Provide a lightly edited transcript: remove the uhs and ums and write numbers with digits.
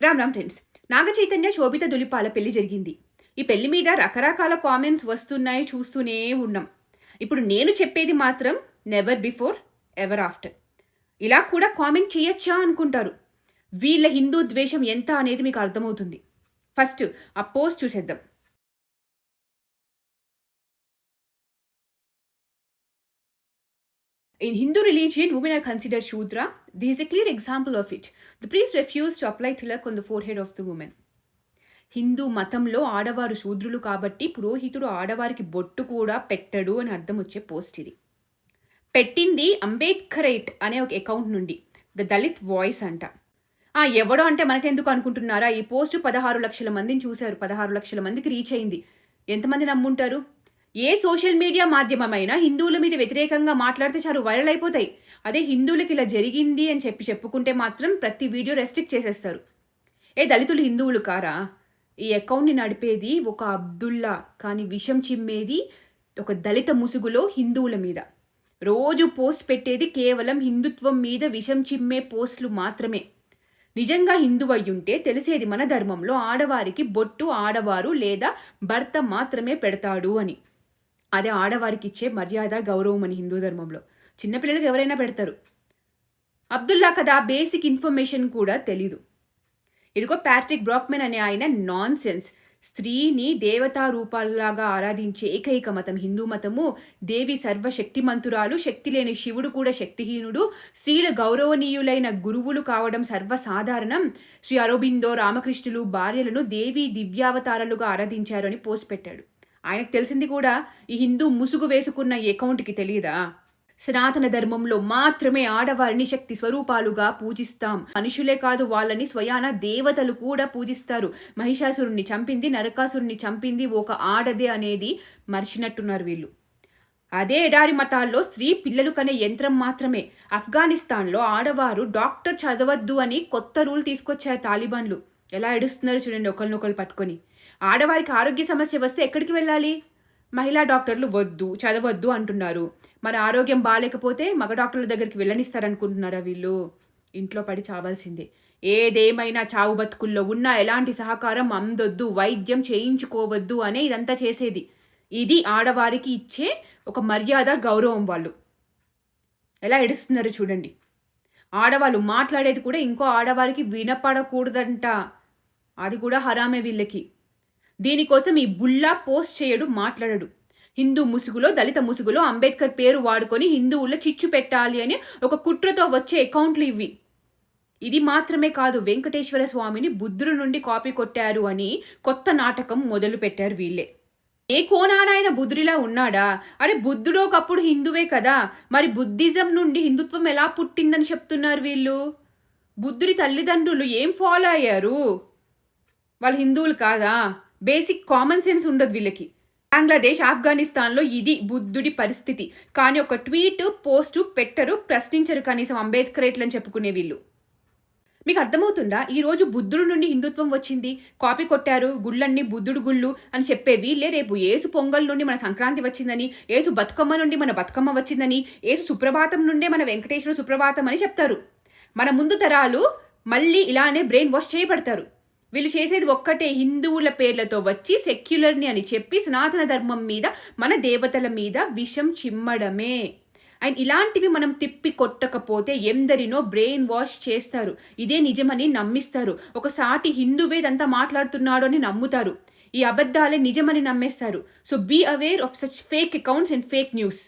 Ram Ram friends. Naga Chaitanya శోభిత దులిపాల పెళ్లి జరిగింది. ఈ పెళ్లి మీద రకరకాల కామెంట్స్ వస్తున్నాయి, చూస్తూనే ఉన్నాం. ఇప్పుడు నేను చెప్పేది మాత్రం నెవర్ బిఫోర్ ఎవర్ ఆఫ్టర్. ఇలా కూడా కామెంట్ చేయొచ్చా అనుకుంటారు. వీళ్ళ హిందూ ద్వేషం ఎంత అనేది మీకు అర్థమవుతుంది. ఫస్ట్ ఆ పోస్ట్ చూసేద్దాం. In Hindu religion, women are considered Shudra. This is a clear example of it. The priest refused to apply tilak on the forehead of the woman. Hindu మతంలో ఆడవారు శూద్రులు కాబట్టి పురోహితుడు ఆడవారికి బొట్టు కూడా పెట్టడు అని అర్థం వచ్చే పోస్ట్ ఇది. పెట్టింది అంబేద్కరైట్ అనే ఒక అకౌంట్ నుండి, ద దళిత్ వాయిస్ అంట. ఎవడో అంటే మనకెందుకు అనుకుంటున్నారా? ఈ పోస్ట్ 16 లక్షల మందిని చూశారు, 16 లక్షల మందికి రీచ్ అయింది. ఎంతమంది నమ్ముంటారు? ఏ సోషల్ మీడియా మాధ్యమమైనా హిందువుల మీద వ్యతిరేకంగా మాట్లాడితే చాలు వైరల్ అయిపోతాయి. అదే హిందువులకి ఇలా జరిగింది అని చెప్పుకుంటే మాత్రం ప్రతి వీడియో రెస్ట్రిక్ట్ చేసేస్తారు. దళితులు హిందువులు కారా? ఈ అకౌంట్ని నడిపేది ఒక అబ్దుల్లా, కానీ విషం చిమ్మేది ఒక దళిత ముసుగులో హిందువుల మీద. రోజు పోస్ట్ పెట్టేది కేవలం హిందుత్వం మీద విషం చిమ్మే పోస్టులు మాత్రమే. నిజంగా హిందువు అయ్యుంటే తెలిసేది మన ధర్మంలో ఆడవారికి బొట్టు ఆడవారు లేదా భర్త మాత్రమే పెడతాడు అని. అదే ఆడవారికి ఇచ్చే మర్యాద, గౌరవం అని హిందూ ధర్మంలో. చిన్నపిల్లలకు ఎవరైనా పెడతారు. అబ్దుల్లా కదా బేసిక్ ఇన్ఫర్మేషన్ కూడా తెలీదు. ఇదిగో ప్యాట్రిక్ బ్రాక్మెన్ అనే ఆయన నాన్ సెన్స్. స్త్రీని దేవతా రూపాల్లాగా ఆరాధించే ఏకైక మతం హిందూ మతము. దేవి సర్వశక్తిమంతురాలు, శక్తి లేని శివుడు కూడా శక్తిహీనుడు. స్త్రీల గౌరవనీయులైన గురువులు కావడం సర్వసాధారణం. శ్రీ అరబిందో రామకృష్ణులు భార్యలను దేవి దివ్యావతారాలుగా ఆరాధించారు అని పోస్ట్ పెట్టాడు. ఆయనకు తెలిసింది కూడా ఈ హిందూ ముసుగు వేసుకున్న ఈ అకౌంట్కి తెలియదా? సనాతన ధర్మంలో మాత్రమే ఆడవారిని శక్తి స్వరూపాలుగా పూజిస్తాం. మనుషులే కాదు, వాళ్ళని స్వయాన దేవతలు కూడా పూజిస్తారు. మహిషాసురుణ్ణి చంపింది, నరకాసురుణ్ణి చంపింది ఒక ఆడదే అనేది మర్చినట్టున్నారు వీళ్ళు. అదే ఎడారి మతాల్లో స్త్రీ పిల్లలు కనే యంత్రం మాత్రమే. ఆఫ్ఘనిస్తాన్లో ఆడవారు డాక్టర్ చదవద్దు అని కొత్త రూల్ తీసుకొచ్చారు తాలిబాన్లు. ఎలా ఏడుస్తున్నారు చూడండి ఒకరినొకరు పట్టుకొని. ఆడవారికి ఆరోగ్య సమస్య వస్తే ఎక్కడికి వెళ్ళాలి? మహిళా డాక్టర్లు వద్దు, చదవద్దు అంటున్నారు. మరి ఆరోగ్యం బాగాలేకపోతే మగ డాక్టర్ల దగ్గరికి వెళ్ళనిస్తారనుకుంటున్నారా వీళ్ళు? ఇంట్లో పడి చావాల్సిందే. ఏదేమైనా చావు బతుకుల్లో ఉన్నా ఎలాంటి సహకారం అందొద్దు, వైద్యం చేయించుకోవద్దు అనే ఇదంతా చేసేది. ఇది ఆడవారికి ఇచ్చే ఒక మర్యాద, గౌరవం. వాళ్ళు ఎలా ఏడుస్తున్నారు చూడండి. ఆడవాళ్ళు మాట్లాడేది కూడా ఇంకో ఆడవారికి వినపడకూడదంట. అది కూడా హరామే వీళ్ళకి. దీనికోసం ఈ బుల్లా పోస్ట్ చేయడు, మాట్లాడడు. హిందూ ముసుగులో, దళిత ముసుగులో అంబేద్కర్ పేరు వాడుకొని హిందువుల్లో చిచ్చు పెట్టాలి అని ఒక కుట్రతో వచ్చే అకౌంట్లు ఇవి. ఇది మాత్రమే కాదు, వెంకటేశ్వర స్వామిని బుద్ధుడి నుండి కాపీ కొట్టారు అని కొత్త నాటకం మొదలు పెట్టారు వీళ్ళే. ఏ కోణానైనా బుద్ధుడిలా ఉన్నాడా? అరే బుద్ధుడు ఒకప్పుడు హిందువే కదా, మరి బుద్ధిజం నుండి హిందుత్వం ఎలా పుట్టిందని చెప్తున్నారు వీళ్ళు. బుద్ధుడి తల్లిదండ్రులు ఏం ఫాలో అయ్యారు? వాళ్ళు హిందువులు కాదా? బేసిక్ కామన్ సెన్స్ ఉండదు వీళ్ళకి. బంగ్లాదేశ్, ఆఫ్ఘనిస్తాన్లో ఇది బుద్ధుడి పరిస్థితి. కానీ ఒక ట్వీట్, పోస్టు పెట్టరు, ప్రశ్నించరు కనీసం అంబేద్కరేట్లని చెప్పుకునే వీళ్ళు. మీకు అర్థమవుతుందా? ఈరోజు బుద్ధుడు నుండి హిందుత్వం వచ్చింది, కాపీ కొట్టారు, గుళ్ళన్నీ బుద్ధుడు గుళ్ళు అని చెప్పే వీళ్ళే రేపు ఏసు పొంగల్ నుండి మన సంక్రాంతి వచ్చిందని, ఏసు బతుకమ్మ నుండి మన బతుకమ్మ వచ్చిందని, ఏసు సుప్రభాతం నుండే మన వెంకటేశ్వర సుప్రభాతం అని చెప్తారు. మన ముందు తరాలు మళ్ళీ ఇలానే బ్రెయిన్ వాష్ చేయబడతారు. వీళ్ళు చేసేది ఒక్కటే, హిందువుల పేర్లతో వచ్చి సెక్యులర్ని అని చెప్పి సనాతన ధర్మం మీద, మన దేవతల మీద విషం చిమ్మడమే. అండ్ ఇలాంటివి మనం తిప్పి కొట్టకపోతే ఎందరినో బ్రెయిన్ వాష్ చేస్తారు. ఇదే నిజమని నమ్మిస్తారు. ఒక సాటి హిందువే ఇదంతా మాట్లాడుతున్నాడు అని నమ్ముతారు. ఈ అబద్ధాలే నిజమని నమ్మేస్తారు. So be aware of such fake accounts and fake news.